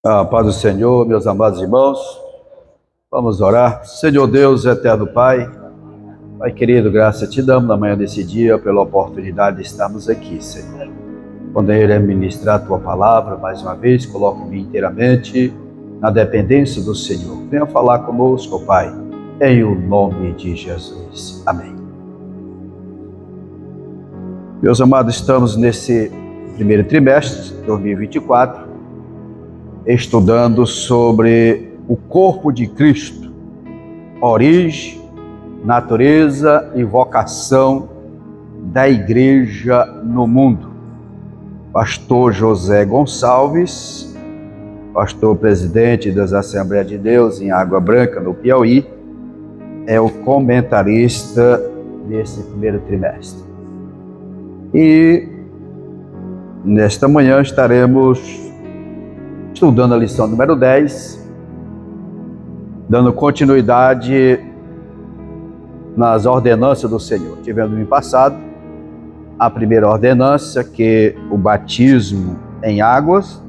A paz do Senhor, meus amados irmãos, vamos orar. Senhor Deus, eterno Pai, Pai querido, graça te damos na manhã desse dia pela oportunidade de estarmos aqui, Senhor. Poder ministrar a Tua palavra, mais uma vez, coloco-me inteiramente na dependência do Senhor. Venha falar conosco, Pai, em o nome de Jesus. Amém. Meus amados, estamos nesse primeiro trimestre de 2024, estudando sobre o corpo de Cristo, origem, natureza e vocação da igreja no mundo. Pastor José Gonçalves, pastor presidente das Assembleias de Deus em Água Branca, no Piauí, é o comentarista desse primeiro trimestre. E nesta manhã estaremos estudando a lição número 10, dando continuidade nas ordenanças do Senhor. Tivemos no ano passado a primeira ordenança, que é o batismo em águas,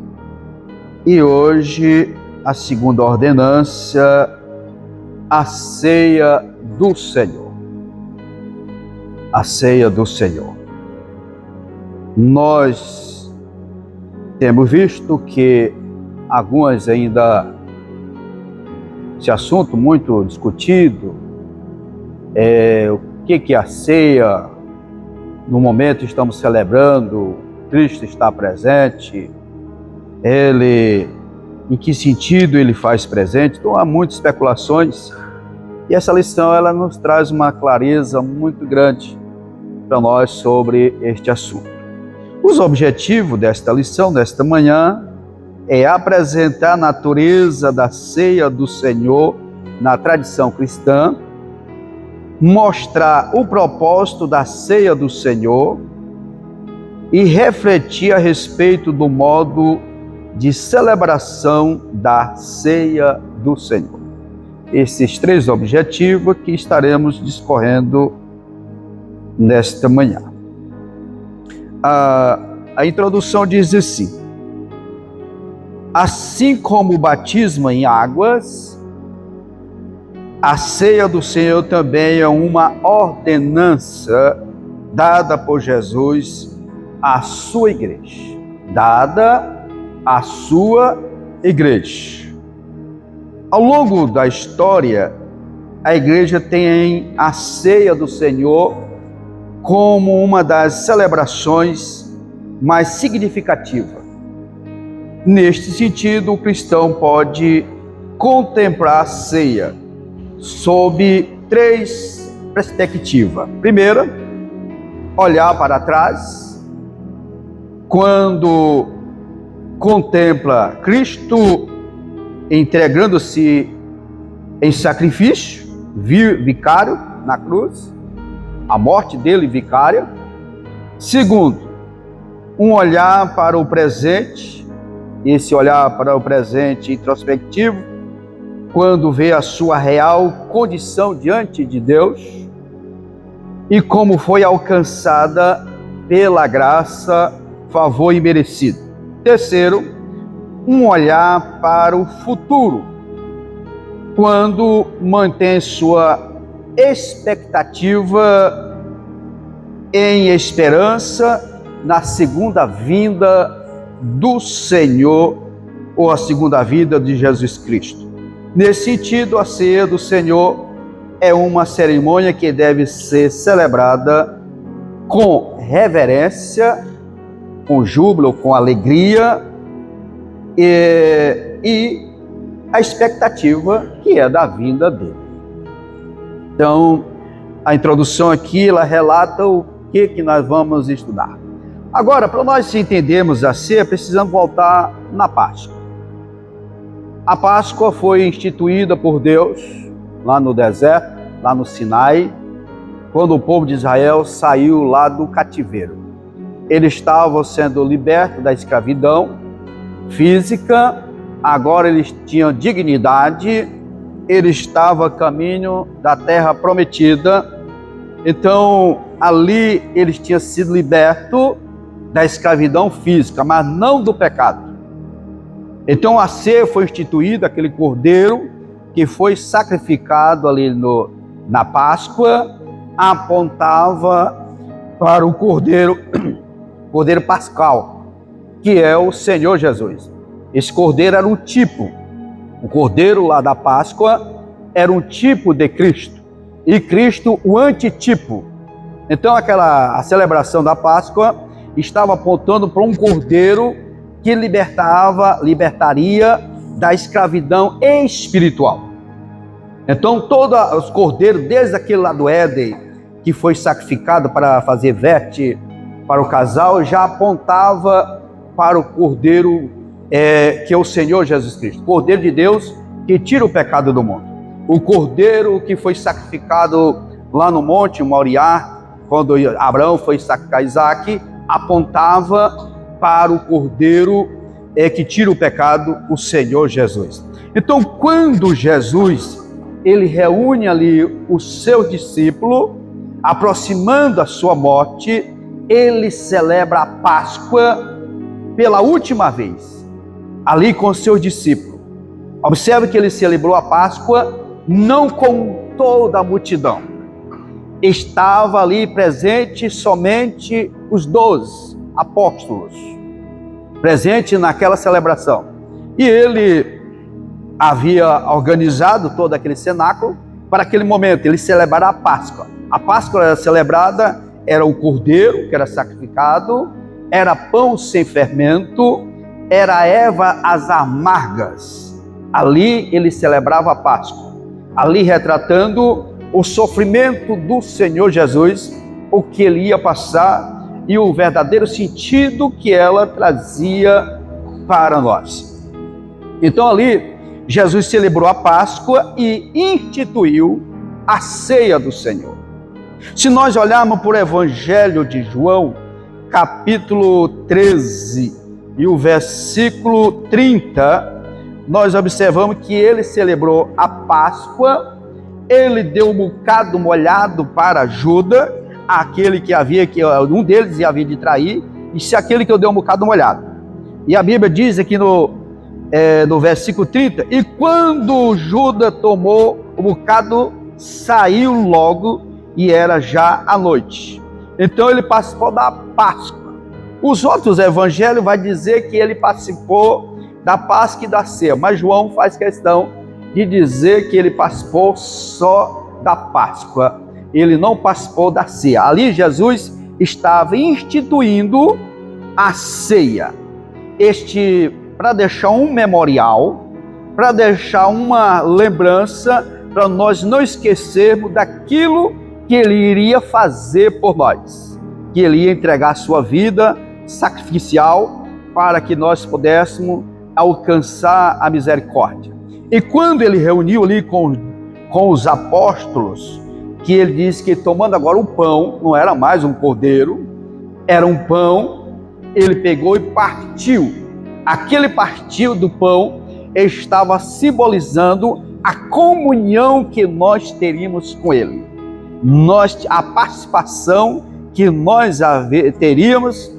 e hoje a segunda ordenança, a ceia do Senhor. A ceia do Senhor. Nós temos visto que algumas ainda, esse assunto muito discutido, o que é a ceia. No momento estamos celebrando, Cristo está presente, em que sentido ele faz presente? Então há muitas especulações, e essa lição ela nos traz uma clareza muito grande para nós sobre este assunto. Os objetivos desta lição, desta manhã, é apresentar a natureza da ceia do Senhor na tradição cristã, mostrar o propósito da ceia do Senhor e refletir a respeito do modo de celebração da ceia do Senhor. Esses três objetivos que estaremos discorrendo nesta manhã. A introdução diz assim: assim como o batismo em águas, a ceia do Senhor também é uma ordenança dada por Jesus à sua igreja. Dada à sua igreja. Ao longo da história, a igreja tem a ceia do Senhor como uma das celebrações mais significativas. Neste sentido, o cristão pode contemplar a ceia sob três perspectivas. Primeira, olhar para trás, quando contempla Cristo entregando-se em sacrifício vicário na cruz, a morte dele vicária. Segundo, um olhar para o presente, esse olhar para o presente introspectivo, quando vê a sua real condição diante de Deus e como foi alcançada pela graça, favor e merecido. Terceiro, um olhar para o futuro, quando mantém sua expectativa em esperança na segunda vinda do Senhor, ou a segunda vinda de Jesus Cristo. Nesse sentido, a ceia do Senhor é uma cerimônia que deve ser celebrada com reverência, com júbilo, com alegria e a expectativa que é da vinda dele. Então, a introdução aqui, ela relata o que nós vamos estudar. Agora, para nós entendermos a ceia, precisamos voltar na Páscoa. A Páscoa foi instituída por Deus lá no deserto, lá no Sinai, quando o povo de Israel saiu lá do cativeiro. Eles estavam sendo libertos da escravidão física, agora eles tinham dignidade, eles estavam a caminho da terra prometida. Então, ali eles tinham sido libertos da escravidão física, mas não do pecado. Então a ceia foi instituída, aquele cordeiro que foi sacrificado ali na Páscoa, apontava para o cordeiro pascal, que é o Senhor Jesus. Esse cordeiro era um tipo, o cordeiro lá da Páscoa era um tipo de Cristo, e Cristo o antitipo. Então a celebração da Páscoa estava apontando para um cordeiro que libertaria da escravidão espiritual. Então todos os cordeiros, desde aquele lá do Éden, que foi sacrificado para fazer veste para o casal, já apontava para o cordeiro que é o Senhor Jesus Cristo, Cordeiro de Deus que tira o pecado do mundo. O cordeiro que foi sacrificado lá no monte Moriá, quando Abraão foi sacrificar Isaac, apontava para o cordeiro que tira o pecado, o Senhor Jesus. Então, quando Jesus ele reúne ali os seus discípulos, aproximando a sua morte, ele celebra a Páscoa pela última vez, ali com os seus discípulos. Observe que ele celebrou a Páscoa não com toda a multidão. Estava ali presente somente os 12 apóstolos, presente naquela celebração. E ele havia organizado todo aquele cenáculo para aquele momento, ele celebrar a Páscoa. A Páscoa era celebrada, era o cordeiro que era sacrificado, era pão sem fermento, era erva as amargas. Ali ele celebrava a Páscoa, ali retratando o sofrimento do Senhor Jesus, o que ele ia passar e o verdadeiro sentido que ela trazia para nós. Então ali Jesus celebrou a Páscoa e instituiu a ceia do Senhor. Se nós olharmos para o Evangelho de João, capítulo 13 e o versículo 30, nós observamos que ele celebrou a Páscoa, ele deu um bocado molhado para Judas, aquele que um deles havia de trair, e se aquele que eu dei um bocado molhado. E a Bíblia diz aqui no versículo 30, e quando Judas tomou o bocado, saiu logo, e era já a noite. Então ele participou da Páscoa. Os outros evangelhos vai dizer que ele participou da Páscoa e da ceia, mas João faz questão de dizer que ele participou só da Páscoa. Ele não participou da ceia. Ali Jesus estava instituindo a ceia. Para deixar um memorial, para deixar uma lembrança, para nós não esquecermos daquilo que ele iria fazer por nós, que ele ia entregar a sua vida sacrificial para que nós pudéssemos alcançar a misericórdia. E quando ele reuniu ali com os apóstolos, que ele disse que tomando agora o pão, não era mais um cordeiro, era um pão, ele pegou e partiu. Aquele partiu do pão estava simbolizando a comunhão que nós teríamos com ele. A participação que nós teríamos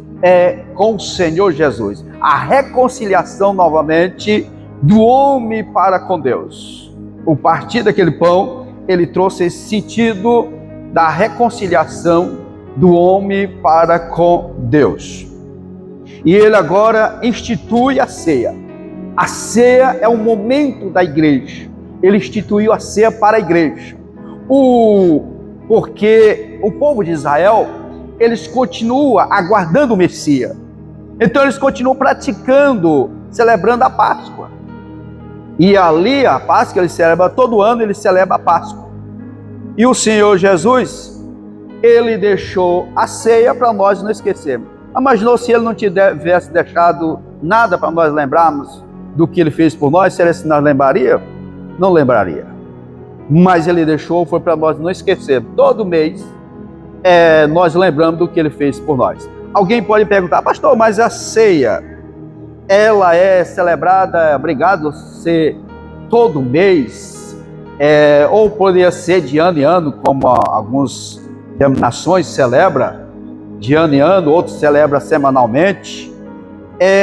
com o Senhor Jesus. A reconciliação novamente do homem para com Deus. O partir daquele pão, ele trouxe esse sentido da reconciliação do homem para com Deus. E ele agora institui a ceia. A ceia é um momento da igreja. Ele instituiu a ceia para a igreja. Porque o povo de Israel, eles continuam aguardando o Messias. Então eles continuam praticando, celebrando a Páscoa. E ali a Páscoa, ele celebra todo ano, ele celebra a Páscoa. E o Senhor Jesus, ele deixou a ceia para nós não esquecermos. Imaginou se ele não tivesse deixado nada para nós lembrarmos do que ele fez por nós? Será que nós lembraria? Não lembraria. Mas ele deixou, foi para nós não esquecermos. Todo mês nós lembramos do que ele fez por nós. Alguém pode perguntar, pastor, mas a ceia, ela é celebrada, obrigado, ser todo mês, ou poderia ser de ano em ano, como algumas denominações celebram, de ano em ano, outros celebram semanalmente.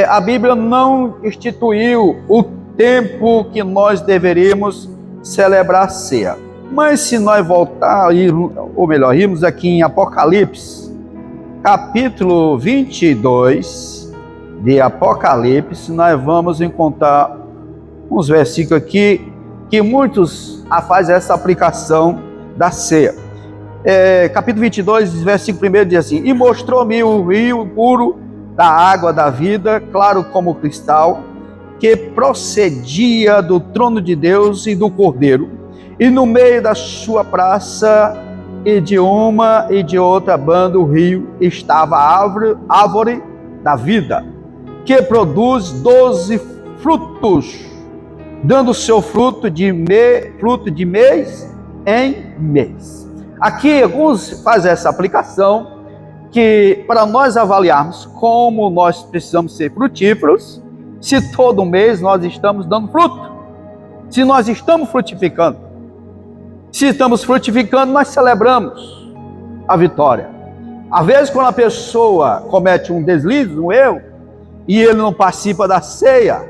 A Bíblia não instituiu o tempo que nós deveríamos celebrar a ceia. Mas se nós irmos aqui em Apocalipse, capítulo 22 de Apocalipse, nós vamos encontrar uns versículos aqui que muitos fazem essa aplicação da ceia. Capítulo 22, versículo 1 diz assim: E mostrou-me o rio puro da água da vida, claro como cristal, que procedia do trono de Deus e do Cordeiro, e no meio da sua praça, e de uma e de outra banda o rio, estava a árvore da vida, que produz 12 frutos, dando seu fruto de mês em mês. Aqui alguns fazem essa aplicação, que para nós avaliarmos como nós precisamos ser frutíferos, se todo mês nós estamos dando fruto, se nós estamos frutificando. Se estamos frutificando, nós celebramos a vitória. Às vezes, quando a pessoa comete um deslize, um erro, e ele não participa da ceia,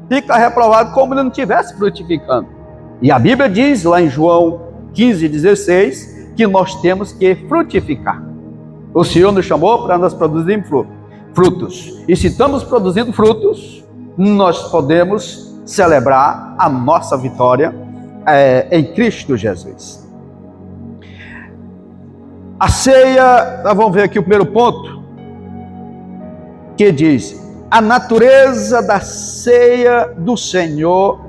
fica reprovado como ele não estivesse frutificando. E a Bíblia diz lá em João 15:16 que nós temos que frutificar. O Senhor nos chamou para nós produzirmos frutos. E se estamos produzindo frutos, nós podemos celebrar a nossa vitória em Cristo Jesus. A ceia, nós vamos ver aqui o primeiro ponto, que diz: a natureza da ceia do Senhor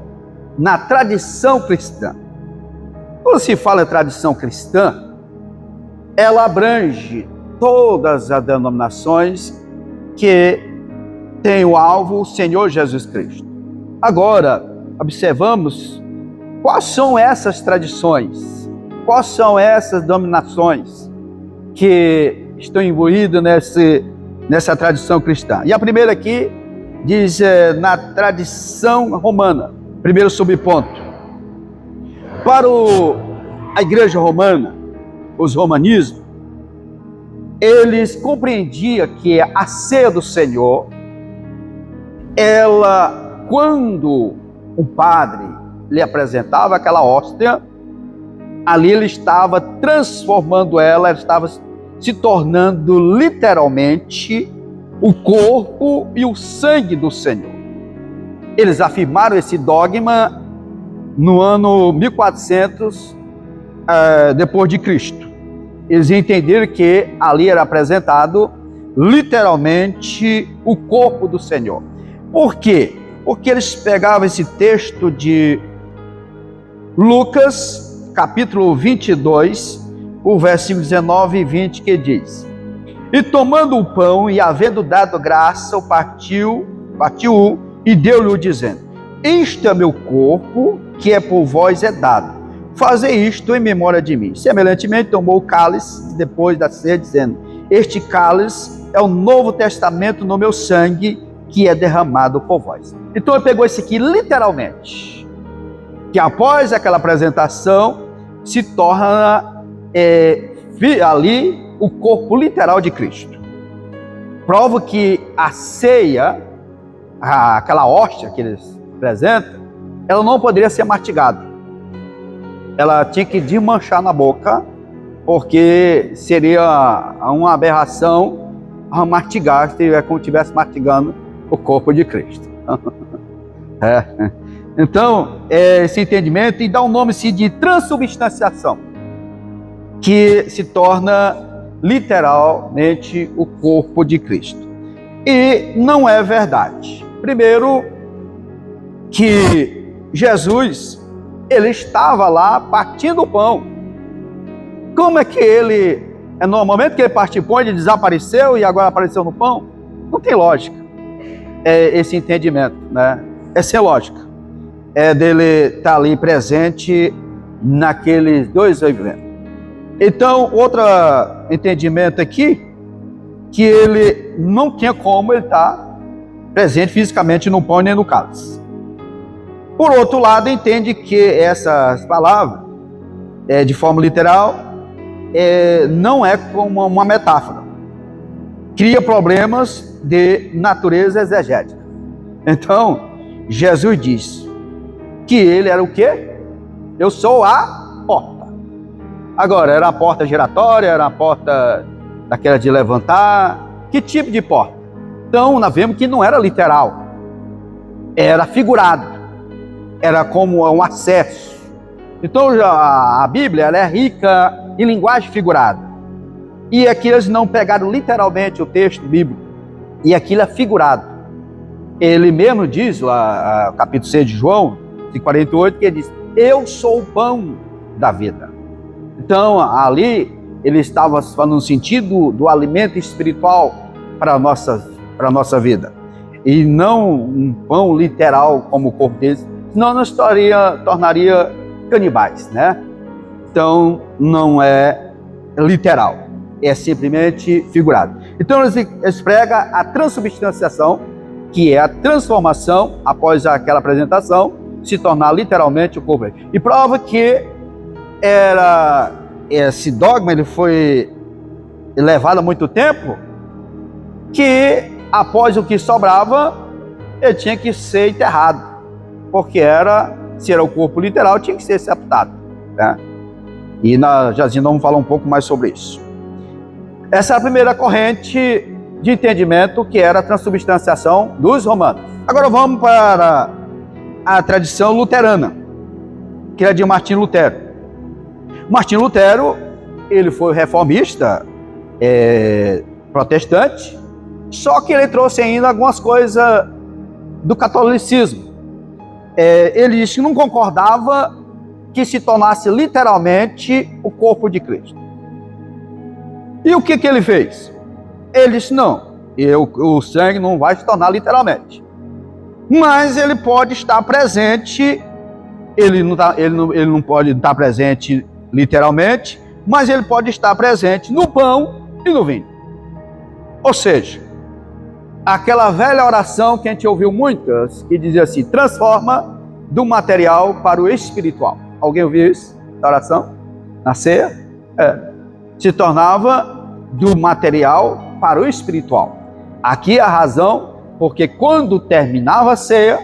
na tradição cristã. Quando se fala em tradição cristã, ela abrange todas as denominações que têm o alvo o Senhor Jesus Cristo. Agora, observamos quais são essas tradições, quais são essas denominações que estão imbuídas nessa tradição cristã. E a primeira aqui diz na tradição romana. Primeiro subponto. Para a igreja romana, os romanismos, eles compreendiam que a ceia do Senhor, ela, quando o padre lhe apresentava aquela hóstia, ali ele estava transformando ela estava se tornando literalmente o corpo e o sangue do Senhor. Eles afirmaram esse dogma no ano 1400 depois de Cristo. Eles entenderam que ali era apresentado literalmente o corpo do Senhor. Por quê? Porque eles pegavam esse texto de Lucas, capítulo 22, o versículo 19 e 20, que diz: E tomando o pão e havendo dado graça, o partiu e deu-lhe, dizendo: Isto é meu corpo, que é por vós dado. Fazei isto em memória de mim. Semelhantemente, tomou o cálice depois da ceia, dizendo: Este cálice é o novo testamento no meu sangue, que é derramado por vós. Então ele pegou isso aqui literalmente, que após aquela apresentação se torna ali o corpo literal de Cristo. Prova que a ceia, aquela hóstia que eles apresentam, ela não poderia ser mastigada. Ela tinha que desmanchar na boca, porque seria uma aberração a mastigar, como se estivesse mastigando o corpo de Cristo. Então, esse entendimento, e dá um nome-se de transubstanciação, que se torna literalmente o corpo de Cristo. E não é verdade. Primeiro, que Jesus, ele estava lá partindo o pão. Como é que ele, no momento que ele partiu o pão, ele desapareceu e agora apareceu no pão? Não tem lógica. Esse entendimento, né? É sem lógica. Dele estar ali presente naqueles dois eventos. Então, outro entendimento aqui, que ele não tinha como ele estar presente fisicamente no pão nem no cálice. Por outro lado, entende que essas palavras, de forma literal, não é como uma metáfora. Cria problemas de natureza exegética. Então, Jesus diz que ele era o quê? Eu sou a porta. Agora, era a porta giratória, era a porta daquela de levantar? Que tipo de porta? Então, nós vemos que não era literal, era figurado, era como um acesso. Então, a Bíblia ela é rica em linguagem figurada. E aqui eles não pegaram literalmente o texto bíblico, e aquilo é figurado. Ele mesmo diz, lá, capítulo 6 de João, 48, que ele diz, eu sou o pão da vida. Então, ali, ele estava falando no sentido do alimento espiritual para a nossa vida. E não um pão literal como o corpo deles, senão nos tornaria canibais, né? Então, não é literal, é simplesmente figurado. Então, eles pregam a transubstanciação, que é a transformação, após aquela apresentação, se tornar literalmente o corpo. E prova que esse dogma ele foi levado há muito tempo, que após o que sobrava, ele tinha que ser enterrado, porque se era o corpo literal, tinha que ser sepultado, né? E na Jazinha vamos falar um pouco mais sobre isso. Essa é a primeira corrente de entendimento, que era a transubstanciação dos romanos. Agora vamos para a tradição luterana, que é de Martinho Lutero. Martinho Lutero, ele foi reformista, protestante, só que ele trouxe ainda algumas coisas do catolicismo. Ele disse que não concordava que se tornasse literalmente o corpo de Cristo. E o que ele fez? Ele disse, não, o sangue não vai se tornar literalmente. Mas ele pode estar presente, ele não pode estar presente literalmente, mas ele pode estar presente no pão e no vinho. Ou seja, aquela velha oração que a gente ouviu muitas, que dizia assim, transforma do material para o espiritual. Alguém ouviu isso? Essa oração? Na ceia? Se tornava do material para o espiritual. Aqui a razão, porque quando terminava a ceia,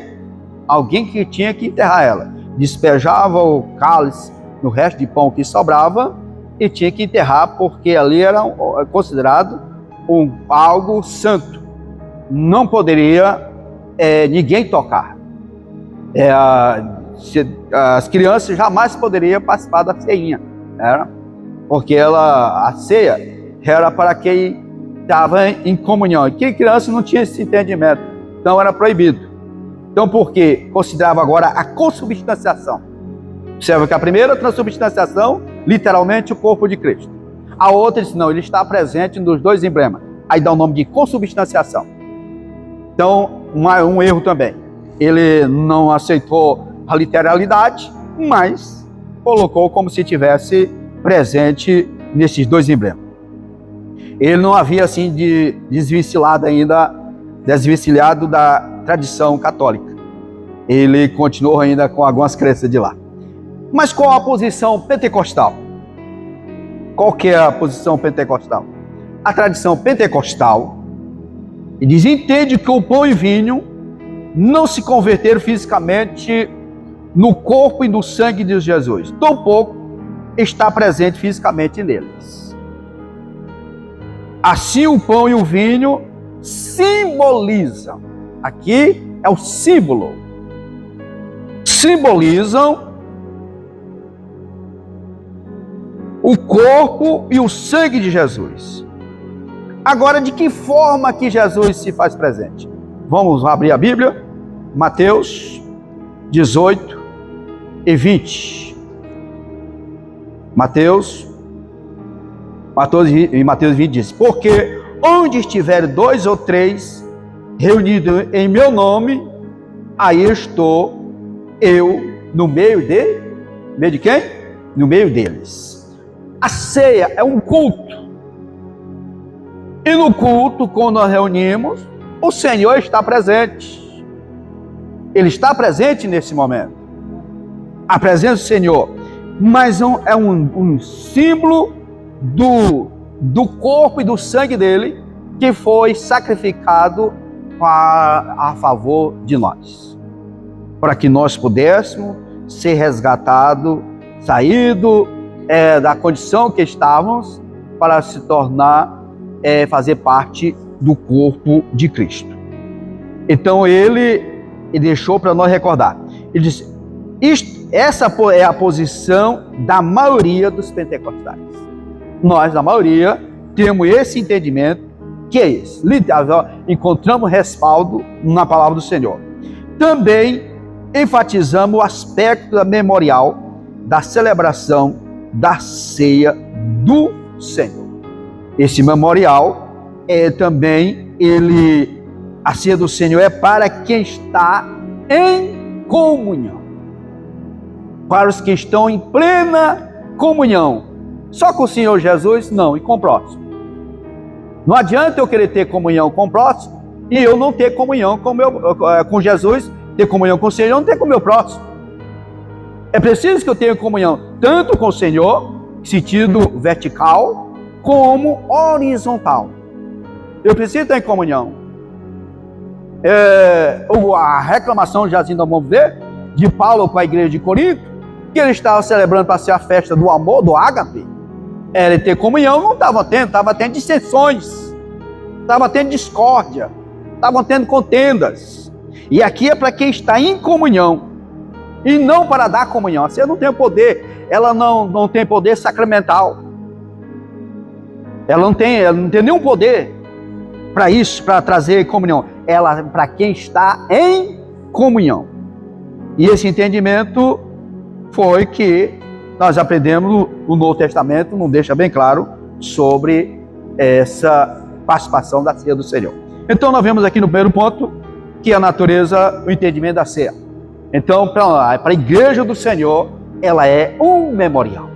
alguém que tinha que enterrar ela, despejava o cálice no resto de pão que sobrava e tinha que enterrar, porque ali era considerado algo santo. Não poderia ninguém tocar. As crianças jamais poderiam participar da ceinha, né? Porque a ceia era para quem estava em comunhão. E que criança não tinha esse entendimento, então era proibido. Então, por quê? Considerava agora a consubstanciação. Observa que a primeira transubstanciação, literalmente o corpo de Cristo. A outra disse, não, ele está presente nos dois emblemas. Aí dá o nome de consubstanciação. Então, um erro também. Ele não aceitou a literalidade, mas colocou como se tivesse presente nesses dois emblemas. Ele não havia assim desvencilhado da tradição católica. Ele continuou ainda com algumas crenças de lá. Mas qual a posição pentecostal? Qual que é a posição pentecostal? A tradição pentecostal entende que o pão e vinho não se converteram fisicamente no corpo e no sangue de Jesus, tampouco está presente fisicamente neles. Assim, o pão e o vinho simbolizam, aqui é o símbolo, simbolizam o corpo e o sangue de Jesus. Agora, de que forma que Jesus se faz presente? Vamos abrir a Bíblia, Mateus 18 e 20. Mateus 20 diz, porque onde estiver 2 ou 3 reunidos em meu nome, aí estou eu no meio de quem? No meio deles. A ceia é um culto. E no culto, quando nós reunimos, o Senhor está presente. Ele está presente nesse momento. A presença do Senhor. Mas é um símbolo do corpo e do sangue dele, que foi sacrificado a favor de nós, para que nós pudéssemos ser resgatados, saído da condição que estávamos, para se tornar, fazer parte do corpo de Cristo. Então ele deixou para nós recordar. Ele disse, essa é a posição da maioria dos pentecostais. Nós, na maioria, temos esse entendimento, que é esse. Encontramos respaldo na palavra do Senhor. Também enfatizamos o aspecto memorial da celebração da ceia do Senhor. Esse memorial também, a ceia do Senhor é para quem está em comunhão, para os que estão em plena comunhão. Só com o Senhor Jesus? Não, e com o próximo. Não adianta eu querer ter comunhão com o próximo e eu não ter comunhão com Jesus, ter comunhão com o Senhor e não ter com o meu próximo. É preciso que eu tenha comunhão tanto com o Senhor, sentido vertical, como horizontal. Eu preciso estar em comunhão. A reclamação, já assim nós vamos ver, de Paulo com a igreja de Corinto, que ele estava celebrando para ser a festa do amor, do ágape, era ter comunhão, não estava tendo dissensões, estava tendo discórdia, estavam tendo contendas. E aqui é para quem está em comunhão, e não para dar comunhão. Você não tem poder, ela não tem poder sacramental, ela não tem nenhum poder para isso, para trazer comunhão. Ela para quem está em comunhão. E esse entendimento foi que nós aprendemos no Novo Testamento, não deixa bem claro, sobre essa participação da ceia do Senhor. Então nós vemos aqui no primeiro ponto, que a natureza, o entendimento da ceia. Então, para a igreja do Senhor, ela é um memorial.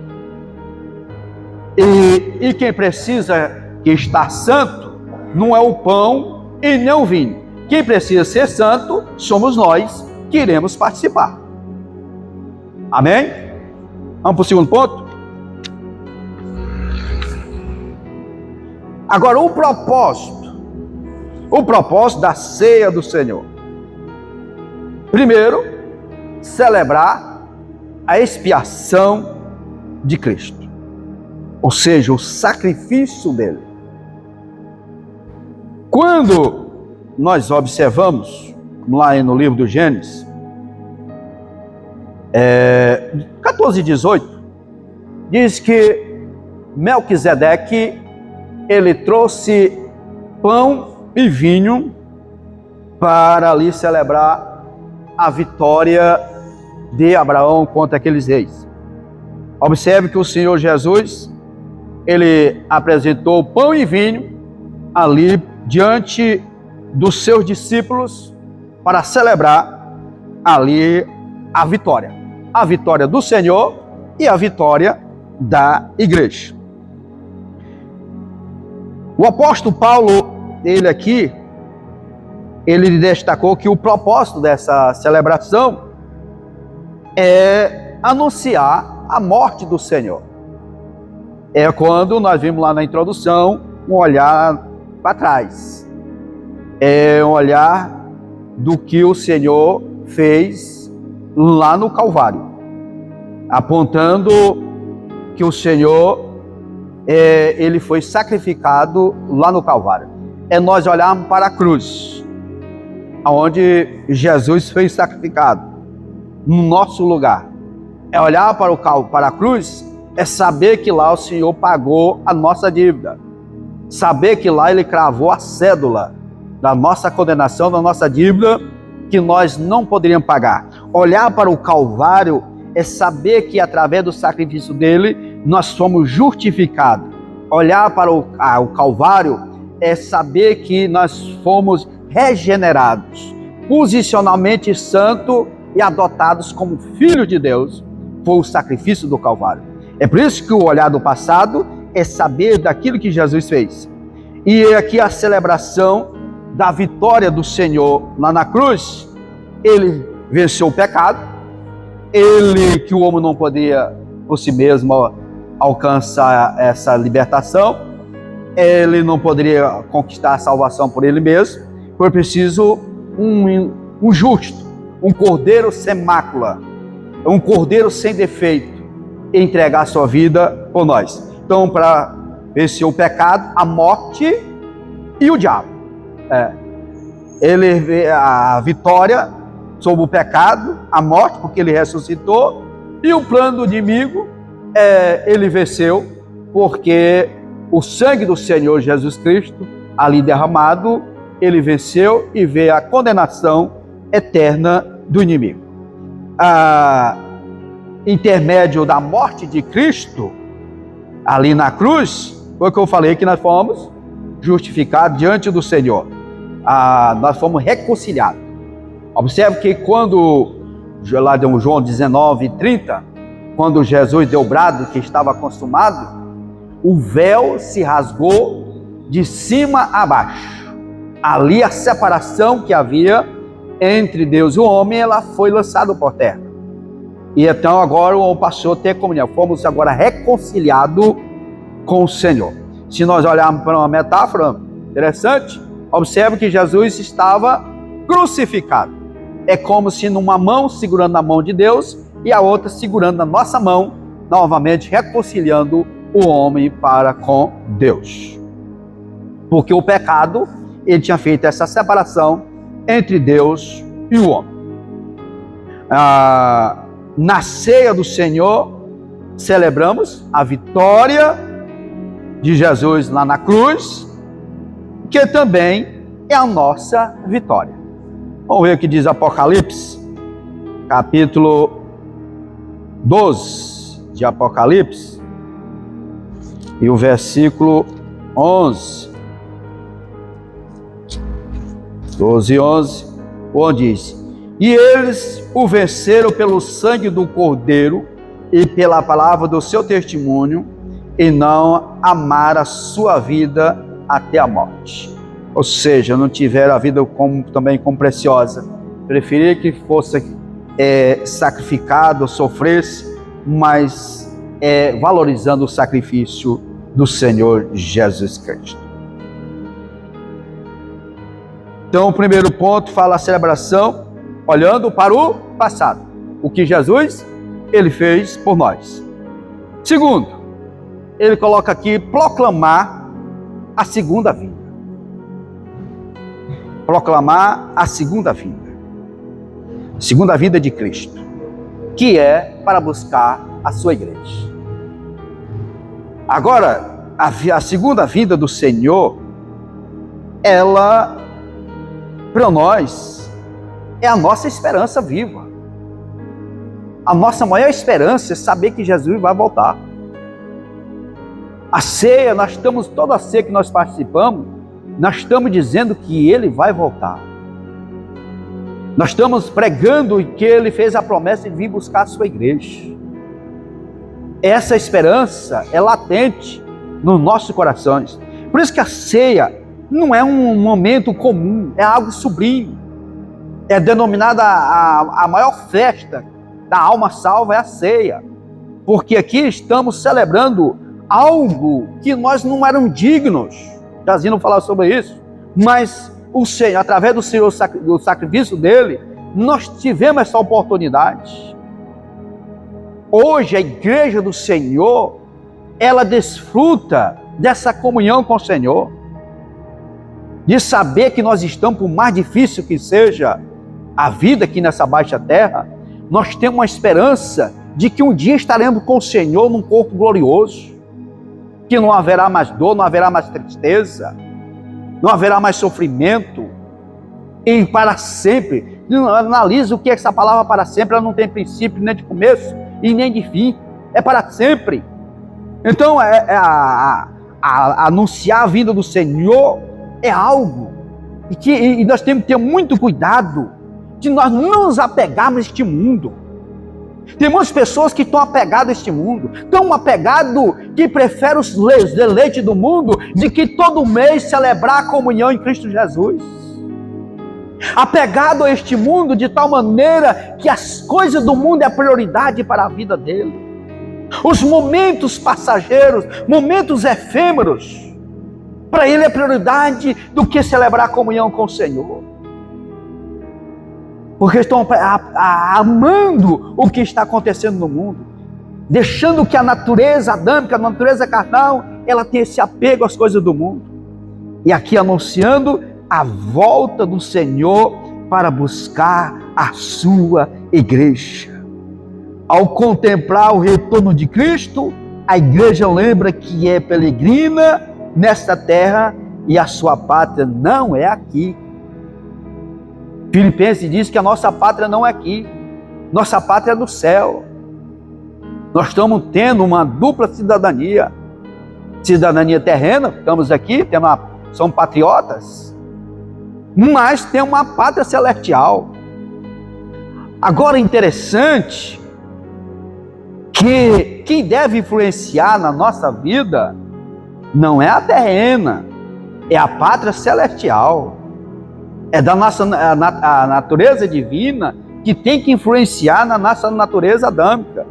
E quem precisa que está santo, não é o pão e nem o vinho. Quem precisa ser santo, somos nós que iremos participar. Amém? Vamos para o segundo ponto? Agora, o propósito da ceia do Senhor. Primeiro, celebrar a expiação de Cristo, ou seja, o sacrifício dele. Quando nós observamos lá no livro do Gênesis, 14 e 18, diz que Melquisedeque, ele trouxe pão e vinho para ali celebrar a vitória de Abraão contra aqueles reis. Observe que o Senhor Jesus, ele apresentou pão e vinho ali diante dos seus discípulos para celebrar ali a vitória do Senhor e a vitória da igreja. O apóstolo Paulo, ele destacou que o propósito dessa celebração é anunciar a morte do Senhor. É quando nós vimos lá na introdução um olhar para trás. É um olhar do que o Senhor fez lá no Calvário, apontando que o Senhor ele foi sacrificado lá no Calvário. É nós olharmos para a cruz, onde Jesus foi sacrificado no nosso lugar. É olhar para a cruz, é saber que lá o Senhor pagou a nossa dívida, saber que lá ele cravou a cédula da nossa condenação, da nossa dívida, que nós não poderíamos pagar. Olhar para o Calvário é saber que através do sacrifício dele nós fomos justificados. Olhar para o Calvário é saber que nós fomos regenerados, posicionalmente santos e adotados como filhos de Deus. Foi o sacrifício do Calvário. É por isso que o olhar do passado é saber daquilo que Jesus fez. E aqui a celebração da vitória do Senhor lá na cruz. Ele venceu o pecado, que o homem não podia por si mesmo alcançar essa libertação, ele não poderia conquistar a salvação por ele mesmo, foi preciso um justo, um cordeiro sem mácula, um cordeiro sem defeito, entregar sua vida por nós. Então, para vencer o pecado, a morte e o diabo. Ele vê a vitória sobre o pecado, a morte, porque ele ressuscitou, e o plano do inimigo, ele venceu, porque o sangue do Senhor Jesus Cristo, ali derramado, ele venceu e veio a condenação eterna do inimigo. Intermédio da morte de Cristo, ali na cruz, foi o que eu falei, que nós fomos justificados diante do Senhor. Nós fomos reconciliados. Observe que quando, lá de João 19:30, quando Jesus deu o brado que estava consumado, o véu se rasgou de cima a baixo. Ali a separação que havia entre Deus e o homem, ela foi lançada por terra. E então agora o homem passou a ter comunhão. Fomos agora reconciliados com o Senhor. Se nós olharmos para uma metáfora interessante, observe que Jesus estava crucificado. É como se numa mão segurando a mão de Deus e a outra segurando a nossa mão, novamente reconciliando o homem para com Deus. Porque o pecado, ele tinha feito essa separação entre Deus e o homem. Na ceia do Senhor, celebramos a vitória de Jesus lá na cruz, que também é a nossa vitória. Vamos ver o que diz Apocalipse, capítulo 12 de Apocalipse, e o versículo 11. 12:11, onde diz: e eles o venceram pelo sangue do Cordeiro e pela palavra do seu testemunho, e não amaram a sua vida até a morte. Ou seja, não tiveram a vida também como preciosa. Preferiram que fosse sacrificado, sofresse, mas valorizando o sacrifício do Senhor Jesus Cristo. Então, o primeiro ponto fala a celebração, olhando para o passado, o que Jesus, ele fez por nós. Segundo, ele coloca aqui, proclamar a segunda vinda. Proclamar a segunda vinda. Segunda vinda de Cristo, que é para buscar a sua igreja. Agora, a segunda vinda do Senhor, ela, para nós, é a nossa esperança viva. A nossa maior esperança é saber que Jesus vai voltar. A ceia, toda a ceia que nós participamos, nós estamos dizendo que Ele vai voltar. Nós estamos pregando que Ele fez a promessa de vir buscar a sua igreja. Essa esperança é latente nos nossos corações. Por isso que a ceia não é um momento comum, é algo sublime. É denominada a maior festa da alma salva, é a ceia. Porque aqui estamos celebrando algo que nós não éramos dignos. Jazinho não falava sobre isso. Mas o Senhor, através do sacrifício dele, nós tivemos essa oportunidade. Hoje a igreja do Senhor, ela desfruta dessa comunhão com o Senhor. De saber que nós estamos, por mais difícil que seja a vida aqui nessa baixa terra, nós temos uma esperança de que um dia estaremos com o Senhor num corpo glorioso, que não haverá mais dor, não haverá mais tristeza, não haverá mais sofrimento, e para sempre. Analisa o que é essa palavra para sempre, ela não tem princípio nem de começo e nem de fim, é para sempre. Então, anunciar a vinda do Senhor é algo e nós temos que ter muito cuidado de nós não nos apegarmos a este mundo. Tem muitas pessoas que estão apegadas a este mundo, tão apegado que preferem os deleites do mundo de que todo mês celebrar a comunhão em Cristo Jesus. Apegado a este mundo de tal maneira que as coisas do mundo é a prioridade para a vida dele. Os momentos passageiros, momentos efêmeros, Para ele é prioridade do que celebrar a comunhão com o Senhor. Porque estão amando o que está acontecendo no mundo, deixando que a natureza adâmica, a natureza carnal, ela tenha esse apego às coisas do mundo. E aqui anunciando a volta do Senhor para buscar a sua igreja. Ao contemplar o retorno de Cristo, a igreja lembra que é peregrina nesta terra e a sua pátria não é aqui. Filipenses diz que a nossa pátria não é aqui, nossa pátria é no céu. Nós estamos tendo uma dupla cidadania, cidadania terrena, estamos aqui, somos patriotas, mas tem uma pátria celestial. Agora é interessante que quem deve influenciar na nossa vida não é a terrena, é a pátria celestial. É da nossa a natureza divina que tem que influenciar na nossa natureza adâmica.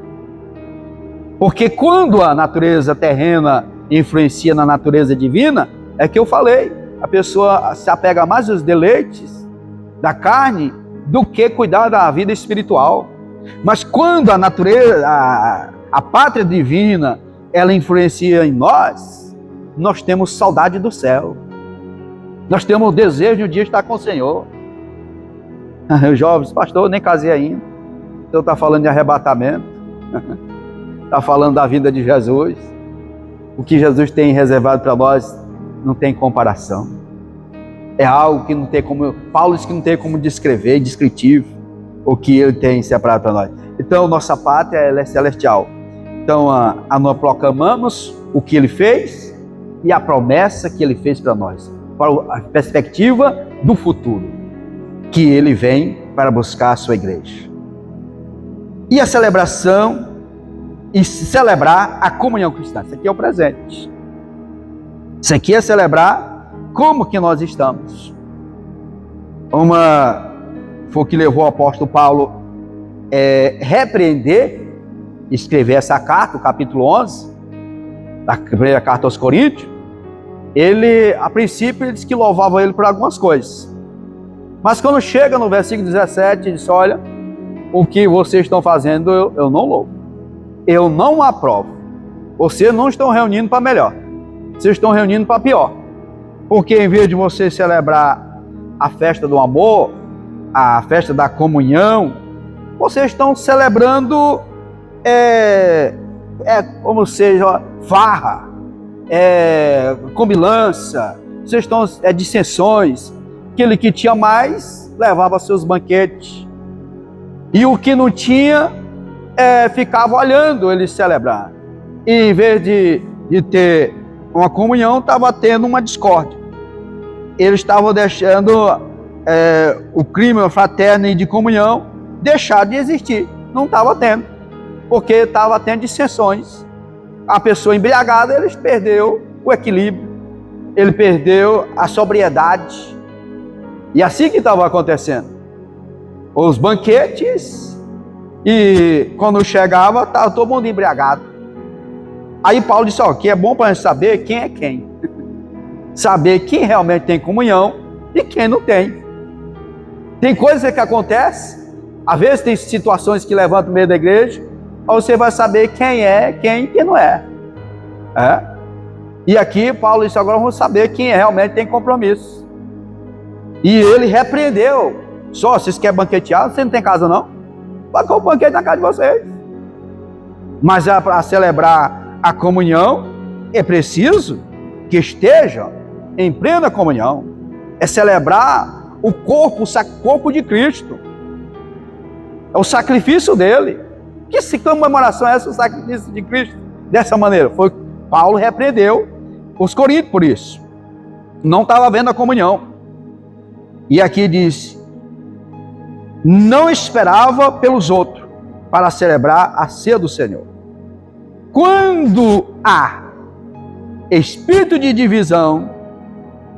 Porque quando a natureza terrena influencia na natureza divina, é que eu falei, a pessoa se apega mais aos deleites da carne do que cuidar da vida espiritual. Mas quando a natureza, a pátria divina, ela influencia em nós, nós temos saudade do céu. Nós temos o desejo de um dia estar com o Senhor. Os jovens, pastor, eu nem casei ainda. O senhor está falando de arrebatamento. Está falando da vinda de Jesus. O que Jesus tem reservado para nós não tem comparação. É algo que não tem como... Paulo diz que não tem como descrever, descritivo, o que ele tem separado para nós. Então, nossa pátria ela é celestial. Então, nós proclamamos o que ele fez e a promessa que ele fez para nós. Para a perspectiva do futuro, que ele vem para buscar a sua igreja. E a celebração, e celebrar a comunhão cristã. Isso aqui é o presente. Isso aqui é celebrar como que nós estamos. Foi o que levou o apóstolo Paulo repreender, escrever essa carta, o capítulo 11, da primeira carta aos Coríntios. Ele, a princípio, ele disse que louvava ele por algumas coisas. Mas quando chega no versículo 17, ele diz, olha, o que vocês estão fazendo, eu não louvo. Eu não aprovo. Vocês não estão reunindo para melhor. Vocês estão reunindo para pior. Porque em vez de vocês celebrar a festa do amor, a festa da comunhão, vocês estão celebrando, como seja, farra, comilança, vocês estão dissensões. Aquele que tinha mais levava seus banquetes, e o que não tinha ficava olhando eles celebrar, e em vez de ter uma comunhão, estava tendo uma discórdia. Eles estavam deixando o clima fraterno e de comunhão deixar de existir, não estava tendo, porque estava tendo dissensões. A pessoa embriagada, ele perdeu o equilíbrio, ele perdeu a sobriedade. E assim que estava acontecendo. Os banquetes, e quando chegava, estava todo mundo embriagado. Aí Paulo disse, que é bom para a gente saber quem é quem. Saber quem realmente tem comunhão e quem não tem. Tem coisas que acontecem, às vezes tem situações que levantam no meio da igreja, você vai saber quem é, quem e quem não é. E aqui Paulo disse, agora vamos saber quem realmente tem compromisso. E ele repreendeu. Vocês querem banquetear? Você não tem casa não? Vai com o banquete na casa de vocês. Mas para celebrar a comunhão, é preciso que esteja em plena comunhão. É celebrar o corpo de Cristo. É o sacrifício dele. Que comemoração é essa, o sacrifício de Cristo? Dessa maneira, Paulo repreendeu os coríntios por isso. Não estava havendo a comunhão. E aqui diz, não esperava pelos outros para celebrar a ceia do Senhor. Quando há espírito de divisão,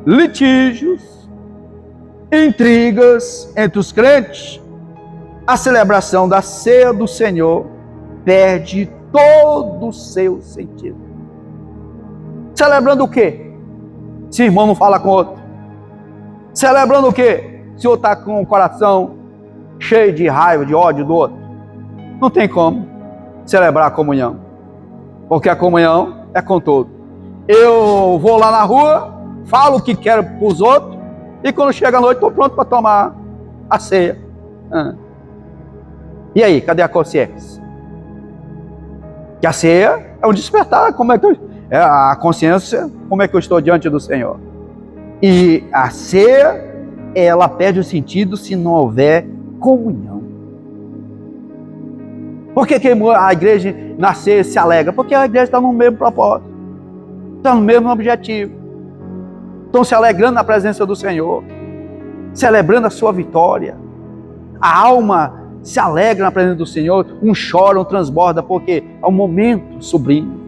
litígios, intrigas entre os crentes, a celebração da ceia do Senhor perde todo o seu sentido. Celebrando o quê? se o irmão não fala com o outro? Celebrando o quê? Se o outro está com o coração cheio de raiva, de ódio do outro. Não tem como celebrar a comunhão. Porque a comunhão é com todo. Eu vou lá na rua, falo o que quero para os outros, e quando chega a noite estou pronto para tomar a ceia. E aí, cadê a consciência? Que a ceia é um despertar, como é que a consciência, como é que eu estou diante do Senhor? E a ceia, ela perde o sentido se não houver comunhão. Por que a igreja na ceia se alegra? Porque a igreja está no mesmo propósito, está no mesmo objetivo. Estão se alegrando na presença do Senhor, celebrando a sua vitória. A alma se alegra na presença do Senhor, um chora, um transborda, porque é um momento sublime,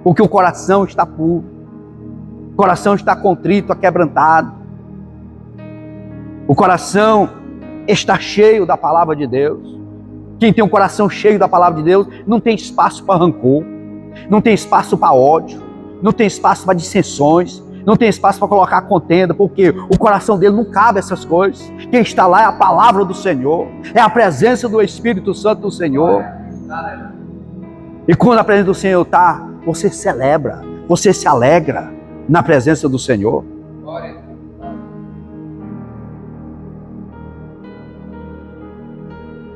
porque o coração está puro, o coração está contrito, aquebrantado, o coração está cheio da palavra de Deus. Quem tem um coração cheio da palavra de Deus não tem espaço para rancor, não tem espaço para ódio, não tem espaço para dissensões, não tem espaço para colocar contenda, porque o coração dele não cabe essas coisas. Quem está lá é a palavra do Senhor, é a presença do Espírito Santo do Senhor. E quando a presença do Senhor está, você celebra, você se alegra na presença do Senhor.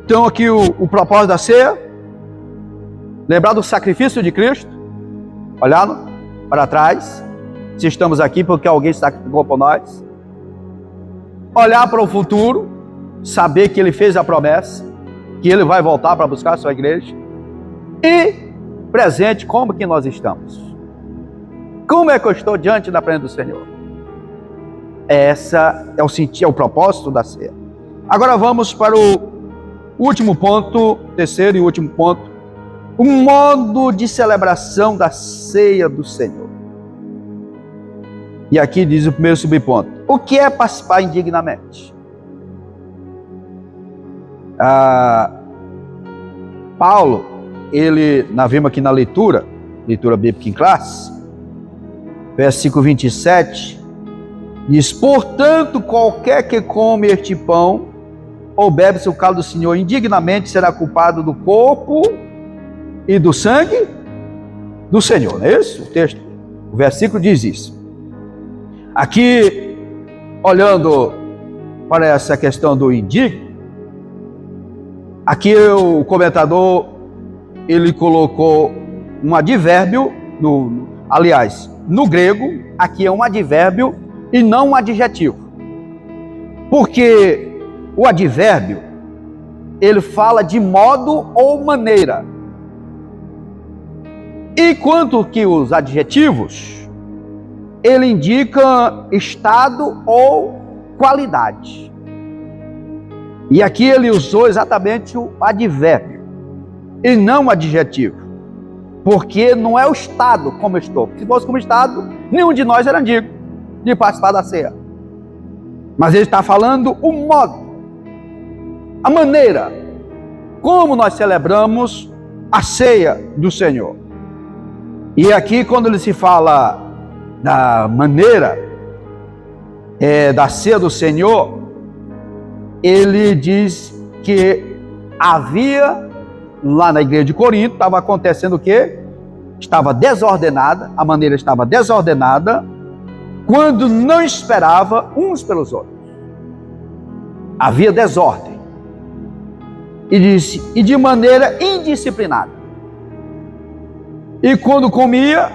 Então aqui o propósito da ceia, lembrar do sacrifício de Cristo, olhando para trás, se estamos aqui porque alguém sacrificou por nós. Olhar para o futuro, saber que Ele fez a promessa, que Ele vai voltar para buscar a sua igreja. E presente, como que nós estamos? Como é que eu estou diante da presença do Senhor? Essa é o sentido, é o propósito da ceia. Agora vamos para o último ponto, terceiro e último ponto, o modo de celebração da ceia do Senhor. E aqui diz o primeiro subponto: o que é participar indignamente? Paulo, nós vimos aqui na leitura bíblica em classe, versículo 27, diz: portanto, qualquer que come este pão ou bebe-se o cálice do Senhor indignamente será culpado do corpo e do sangue do Senhor. Não é isso? O versículo diz isso. Aqui, olhando para essa questão do indigno, aqui o comentador, ele colocou um advérbio, no grego, aqui é um advérbio e não um adjetivo. Porque o advérbio, ele fala de modo ou maneira. Enquanto que os adjetivos, ele indica estado ou qualidade. E aqui ele usou exatamente o advérbio e não o adjetivo. Porque não é o estado como eu estou. Se fosse como estado, nenhum de nós era digno de participar da ceia. Mas ele está falando o modo, a maneira como nós celebramos a ceia do Senhor. E aqui, quando ele se fala da maneira da ceia do Senhor, ele diz que havia lá na igreja de Corinto, estava acontecendo o quê? Estava desordenada, a maneira estava desordenada, quando não esperava uns pelos outros. Havia desordem. E disse, e de maneira indisciplinada. E quando comia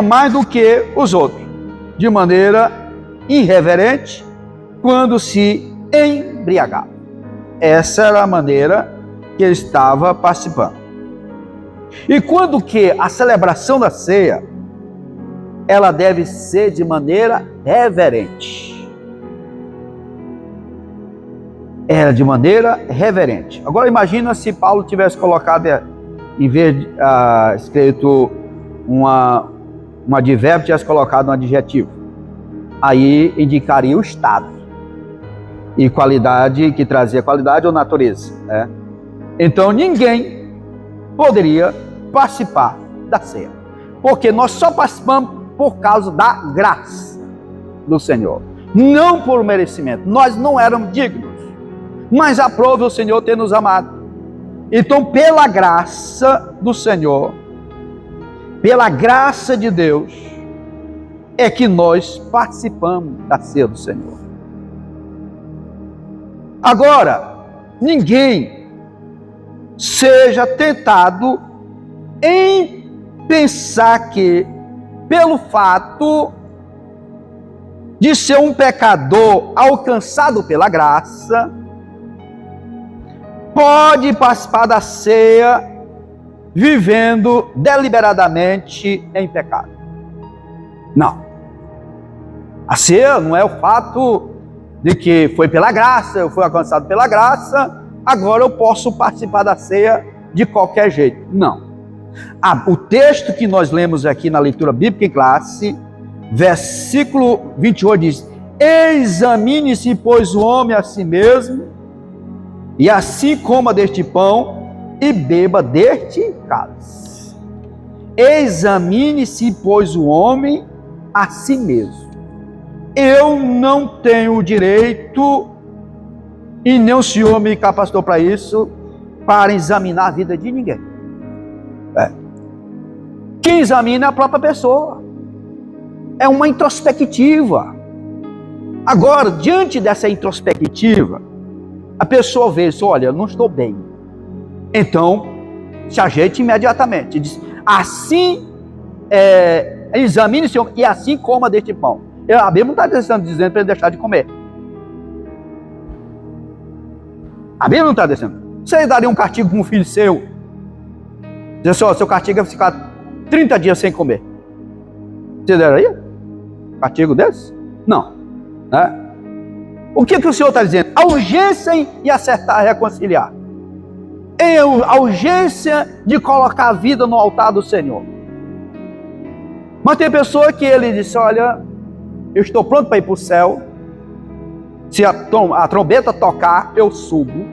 mais do que os outros, de maneira irreverente, quando se embriagava. Essa era a maneira que ele estava participando. E quando que a celebração da ceia, ela deve ser de maneira reverente. Era de maneira reverente. Agora imagina se Paulo tivesse colocado, em vez de escrito um advérbio, tivesse colocado um adjetivo. Aí indicaria o estado. E qualidade, que trazia qualidade ou natureza, né? Então ninguém poderia participar da ceia. Porque nós só participamos por causa da graça do Senhor, não por merecimento. Nós não éramos dignos, mas aprove o Senhor ter nos amado. Então, pela graça do Senhor, pela graça de Deus, é que nós participamos da ceia do Senhor. Agora, ninguém seja tentado em pensar que, pelo fato de ser um pecador alcançado pela graça, pode participar da ceia vivendo deliberadamente em pecado. Não. A ceia não é o fato de que foi pela graça, eu fui alcançado pela graça, agora eu posso participar da ceia de qualquer jeito. Não. O texto que nós lemos aqui na leitura bíblica em classe, versículo 28 diz: examine-se, pois, o homem a si mesmo, e assim coma deste pão e beba deste cálice. Examine-se, pois, o homem a si mesmo. Eu não tenho o direito, e nem o Senhor me capacitou para isso, para examinar a vida de ninguém. Quem examina é a própria pessoa. É uma introspectiva. Agora, diante dessa introspectiva, a pessoa vê isso: olha, eu não estou bem. Então, se ajeite imediatamente. Diz: assim, examine-se e assim coma deste pão. A Bíblia não está dizendo para ele deixar de comer. A Bíblia não está dizendo. Você daria um castigo para um filho seu? Diz assim: ó, seu castigo é ficar 30 dias sem comer. Você daria castigo desse? Não. Né? O que o Senhor está dizendo? A urgência em acertar e reconciliar. A urgência de colocar a vida no altar do Senhor. Mas tem pessoa que ele disse: olha, eu estou pronto para ir para o céu. Se a trombeta tocar, eu subo.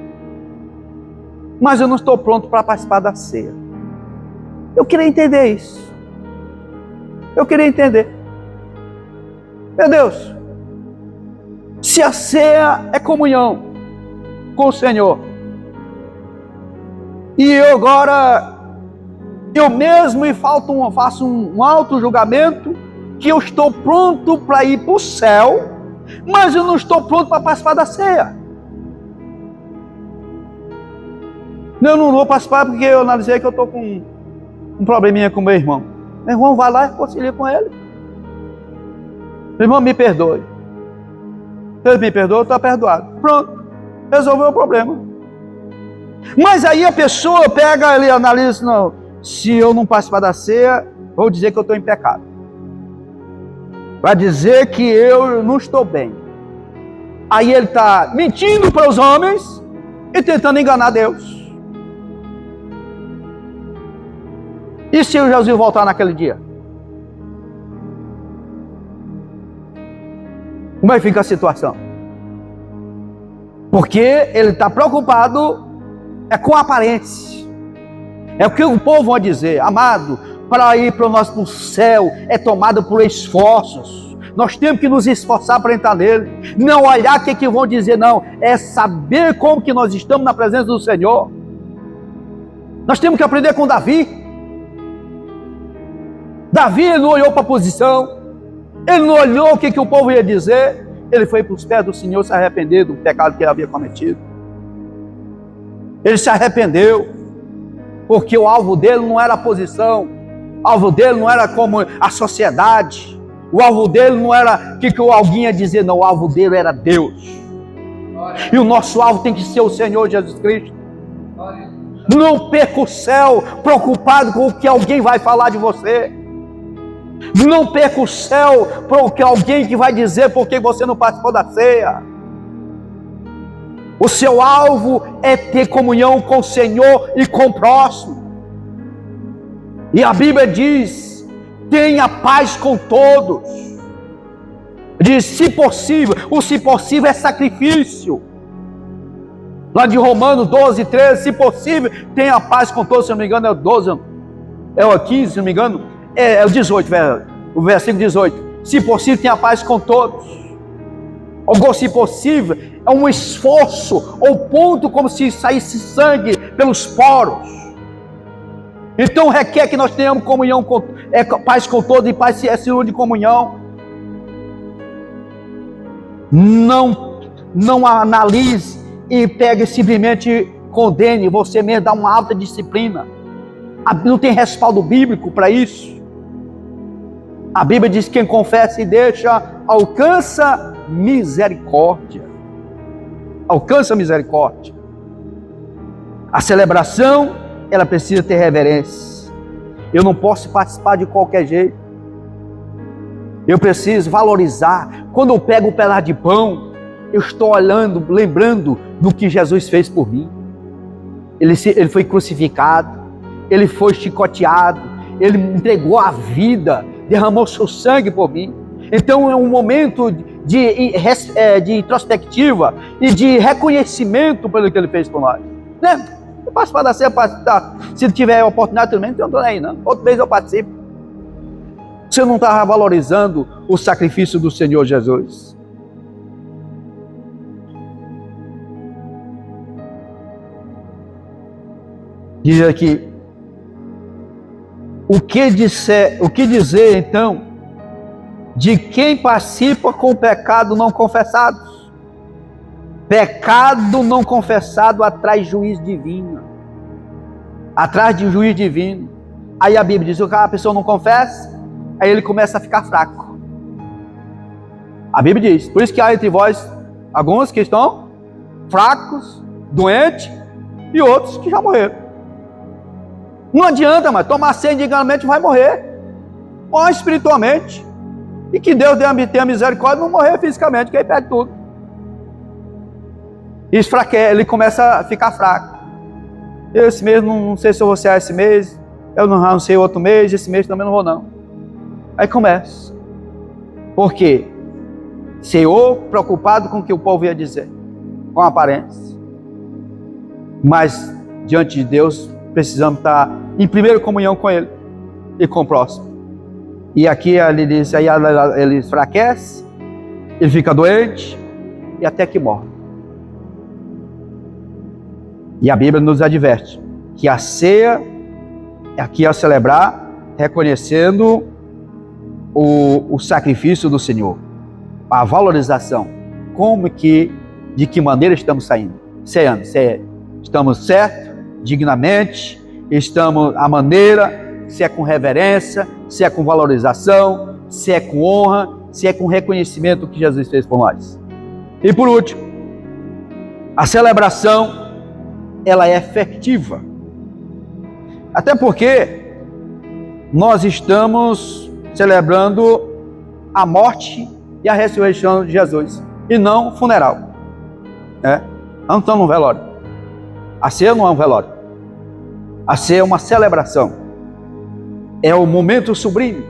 Mas eu não estou pronto para participar da ceia. Eu queria entender isso. Eu queria entender. Meu Deus, se a ceia é comunhão com o Senhor, e eu agora, eu mesmo faço um auto-julgamento, que eu estou pronto para ir para o céu, mas eu não estou pronto para participar da ceia. Eu não vou participar porque eu analisei que eu estou com um probleminha com meu irmão. Meu irmão, vai lá e reconcilia com ele. Meu irmão, me perdoe. Se ele me perdoa, eu estou perdoado. Pronto, resolveu o problema. Mas aí a pessoa pega ali e analisa: não, se eu não participar da ceia, vou dizer que eu estou em pecado. Vai dizer que eu não estou bem. Aí ele está mentindo para os homens e tentando enganar Deus. E se o Jesus voltar naquele dia? Como é que fica a situação? Porque ele está preocupado com a aparência. É o que o povo vai dizer: amado, para ir para o nosso céu é tomado por esforços. Nós temos que nos esforçar para entrar nele. Não olhar o que vão dizer, não. É saber como que nós estamos na presença do Senhor. Nós temos que aprender com Davi. Davi, ele não olhou para a posição. Ele não olhou o que o povo ia dizer. Ele foi para os pés do Senhor se arrepender do pecado que ele havia cometido. Ele se arrependeu, porque o alvo dele não era a posição, o alvo dele não era como a sociedade, o alvo dele não era o que alguém ia dizer, não, o alvo dele era Deus. E o nosso alvo tem que ser o Senhor Jesus Cristo. Não perca o céu preocupado com o que alguém vai falar de você. Não perca o céu para alguém que vai dizer porque você não participou da ceia. O seu alvo é ter comunhão com o Senhor e com o próximo. E a Bíblia diz: tenha paz com todos. Diz, se possível. O se possível é sacrifício. Lá de Romanos 12, 13, se possível, tenha paz com todos. Se não me engano é o 12, é o 15, se não me engano, é o 18, o versículo 18, se possível tenha paz com todos. Ou se possível, é um esforço, ou ponto como se saísse sangue pelos poros. Então requer que nós tenhamos comunhão, paz com todos, e paz é sinônimo de comunhão. Não analise e pegue simplesmente condene, você mesmo dá uma alta disciplina. Não tem respaldo bíblico para isso. A Bíblia diz que quem confessa e deixa, alcança misericórdia. Alcança misericórdia. A celebração, ela precisa ter reverência. Eu não posso participar de qualquer jeito. Eu preciso valorizar. Quando eu pego um pedaço de pão, eu estou olhando, lembrando do que Jesus fez por mim. Ele foi crucificado, ele foi chicoteado, ele entregou a vida, derramou seu sangue por mim. Então é um momento de introspectiva e de reconhecimento pelo que ele fez por nós. Né? Eu participar da ceia, se tiver oportunidade também, não estou nem aí, não. Outra vez eu participo. Você não está valorizando o sacrifício do Senhor Jesus. Diz aqui, o que dizer então de quem participa com o pecado não confessado? Pecado não confessado atrai juiz divino. Atrás de um juiz divino. Aí a Bíblia diz que a pessoa não confessa, aí ele começa a ficar fraco. A Bíblia diz, por isso que há entre vós alguns que estão fracos, doentes, e outros que já morreram. Não adianta, mas tomar ceia indignamente vai morrer. Morre espiritualmente. E que Deus tenha misericórdia de não morrer fisicamente, que aí perde tudo. Isso fraqueia, ele começa a ficar fraco. Esse mês, não sei se eu vou ser esse mês, eu não sei outro mês, esse mês também não vou não. Aí começa. Por quê? Senhor, preocupado com o que o povo ia dizer, com a aparência. Mas, diante de Deus, precisamos estar em primeira comunhão com Ele e com o próximo. E aqui ele diz, aí ele enfraquece, ele fica doente e até que morre. E a Bíblia nos adverte que a ceia é aqui a celebrar, reconhecendo o sacrifício do Senhor, a valorização, de que maneira estamos ceando, estamos certo, dignamente, estamos a maneira, se é com reverência, se é com valorização, se é com honra, se é com reconhecimento que Jesus fez por nós. E por último, a celebração, ela é efetiva. Até porque nós estamos celebrando a morte e a ressurreição de Jesus, e não funeral. Não estamos no velório. A ceia não é um velório. A ceia é uma celebração. É o momento sublime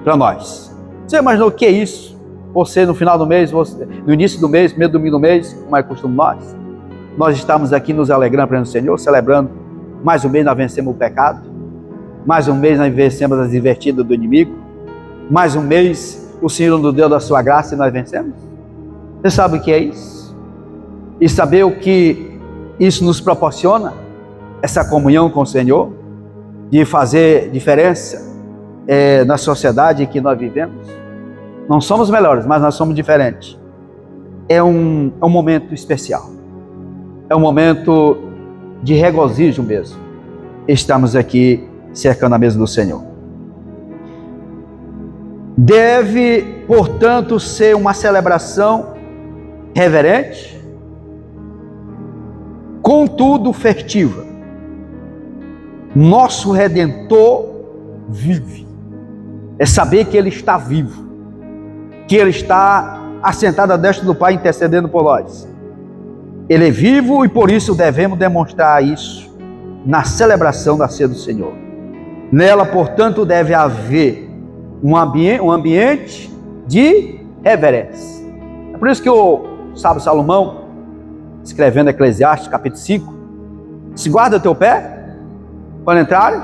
para nós. Você imaginou o que é isso? Você no final do mês, no início do mês, primeiro domingo do mês, como é costume nós estamos aqui nos alegrando para o Senhor, celebrando mais um mês nós vencemos o pecado, mais um mês nós vencemos as invertidas do inimigo, mais um mês o Senhor nos deu da sua graça e nós vencemos. Você sabe o que é isso? E saber o que isso nos proporciona, essa comunhão com o Senhor, de fazer diferença na sociedade em que nós vivemos. Não somos melhores, mas nós somos diferentes. É um momento especial. É um momento de regozijo mesmo. Estamos aqui cercando a mesa do Senhor. Deve, portanto, ser uma celebração reverente, contudo festiva. Nosso Redentor vive. É saber que Ele está vivo, que Ele está assentado à destra do Pai intercedendo por nós. Ele é vivo e por isso devemos demonstrar isso na celebração da ceia do Senhor. Nela, portanto, deve haver um ambiente de reverência. É por isso que o sábio Salomão, escrevendo Eclesiastes capítulo 5, se guarda o teu pé quando entrares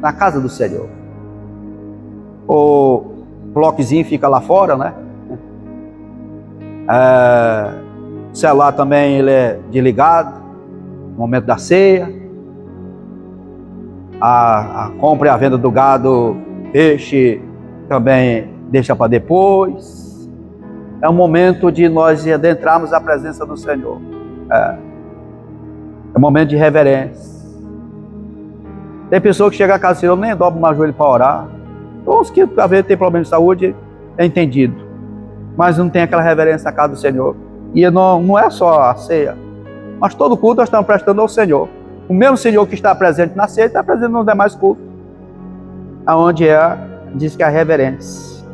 na casa do Senhor. O bloquezinho fica lá fora, né? O celular também ele é desligado no momento da ceia. A compra e a venda do gado, peixe, também deixa para depois. É um momento de nós adentrarmos a presença do Senhor. É um momento de reverência. Tem pessoa que chega a casa do Senhor, nem dobra o joelho para orar. Uns que às vezes tem problema de saúde, é entendido. Mas não tem aquela reverência na casa do Senhor. E não é só a ceia, mas todo culto nós estamos prestando ao Senhor. O mesmo Senhor que está presente na ceia está presente nos demais cultos. Aonde diz que é a reverência.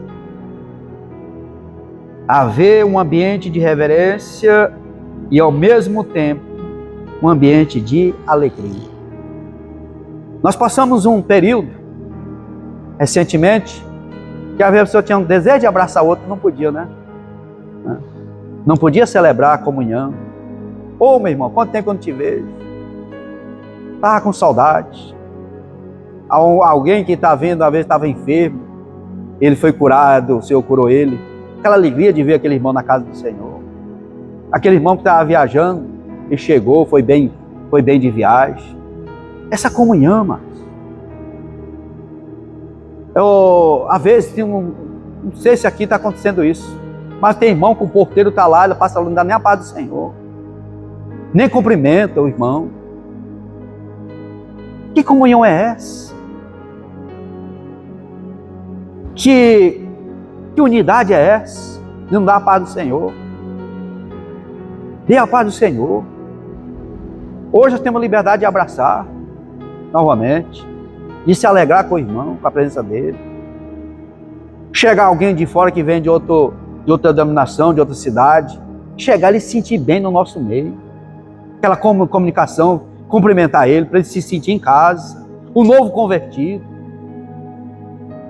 Haver um ambiente de reverência e ao mesmo tempo um ambiente de alegria. Nós passamos um período recentemente que a pessoa tinha um desejo de abraçar o outro, não podia, né? Não podia celebrar a comunhão. Ô, meu irmão, quanto tempo que eu não te vejo? Estava com saudade. Alguém que está vendo, às vezes estava enfermo, ele foi curado, o Senhor curou ele. Aquela alegria de ver aquele irmão na casa do Senhor. Aquele irmão que estava viajando e chegou, foi bem de viagem. Essa comunhão, mas às vezes não sei se aqui está acontecendo isso, mas tem irmão que o porteiro está lá, ele passa lá, não dá nem a paz do Senhor, nem cumprimenta o irmão. Que comunhão é essa? Que unidade é essa? Não dá a paz do Senhor. Dê a paz do Senhor. Hoje nós temos liberdade de abraçar novamente, de se alegrar com o irmão, com a presença dele. Chegar alguém de fora que vem de outra denominação, de outra cidade, chegar e se sentir bem no nosso meio. Aquela comunicação, cumprimentar ele, para ele se sentir em casa. O novo convertido.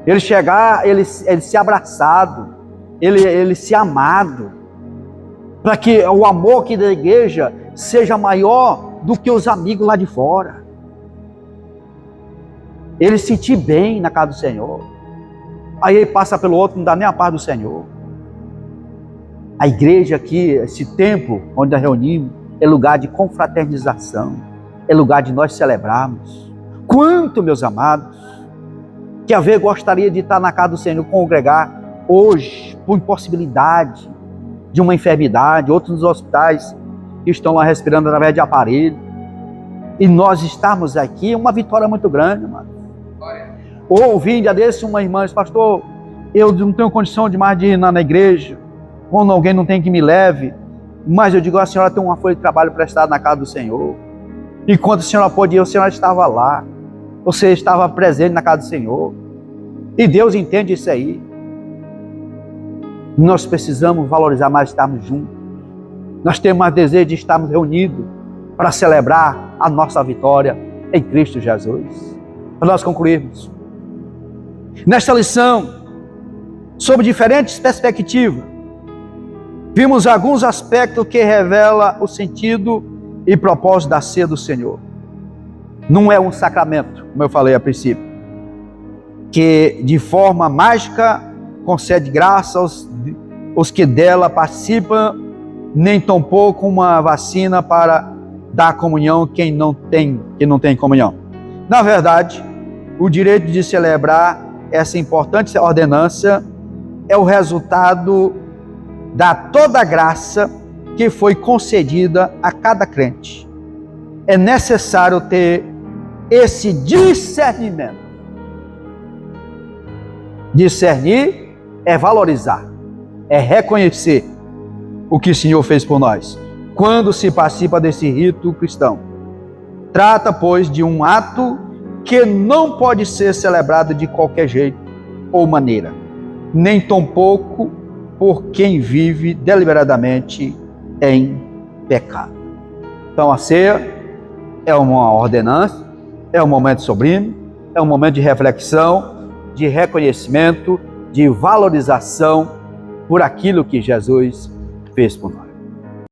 Ele chegar, ele ser abraçado, ele ser amado, para que o amor aqui da igreja seja maior do que os amigos lá de fora. Ele se sentir bem na casa do Senhor. Aí ele passa pelo outro, não dá nem a paz do Senhor. A igreja aqui, esse templo onde nós reunimos, é lugar de confraternização, é lugar de nós celebrarmos. Quanto, meus amados, que a ver gostaria de estar na casa do Senhor, congregar hoje, por impossibilidade de uma enfermidade, outros nos hospitais que estão lá respirando através de aparelho. E nós estamos aqui, é uma vitória muito grande, mano. Ouvi um dia desse uma irmã disse: pastor, eu não tenho condição de mais de ir na igreja, quando alguém não tem que me leve, mas eu digo, a senhora tem uma folha de trabalho prestada na casa do Senhor. E quando a senhora pôde ir, a senhora estava lá. Você estava presente na casa do Senhor. E Deus entende isso aí. Nós precisamos valorizar mais estarmos juntos. Nós temos mais desejo de estarmos reunidos para celebrar a nossa vitória em Cristo Jesus. Para nós concluirmos. Nesta lição, sob diferentes perspectivas, vimos alguns aspectos que revelam o sentido e propósito da ceia do Senhor. Não é um sacramento, como eu falei a princípio, que de forma mágica concede graça aos que dela participam, nem tampouco uma vacina para dar comunhão quem não tem comunhão. Na verdade, o direito de celebrar essa importante ordenança é o resultado da toda a graça que foi concedida a cada crente. É necessário ter esse discernimento. Discernir é valorizar, é reconhecer o que o Senhor fez por nós. Quando se participa desse rito cristão, trata, pois, de um ato que não pode ser celebrado de qualquer jeito ou maneira, nem tampouco por quem vive deliberadamente em pecado. Então a ceia é uma ordenança, é um momento sublime, é um momento de reflexão, de reconhecimento, de valorização por aquilo que Jesus fez por nós.